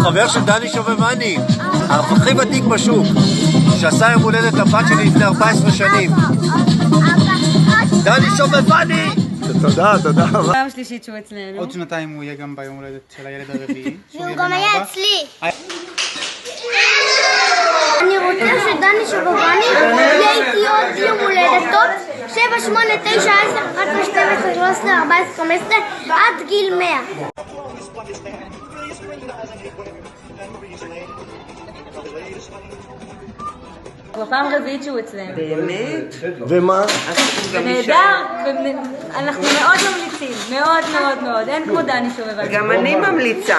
חבר של דני שובבני, הכי ותיק בשוק, שעשה יום הולדת לבת שלי לפני 14 שנים. דני שובבני! תודה, תודה רבה. פעם שלישית שהוא אצלנו. עוד שנתיים הוא יהיה גם ביום הולדת של הילד הרביעי. והוא גם היה אצלי. אני רוצה שדני שובבני יהיה איתי עוד יום הולדת טוב 7, 8, 9, 10, 11, 12, 13, 14, 15 עד גיל 100. כבר פעם רביעית שהוא אצלנו. באמת? ומה? זה נהדר, אנחנו מאוד ממליצים, מאוד מאוד מאוד, אין כמו דני שובבני. גם אני ממליצה.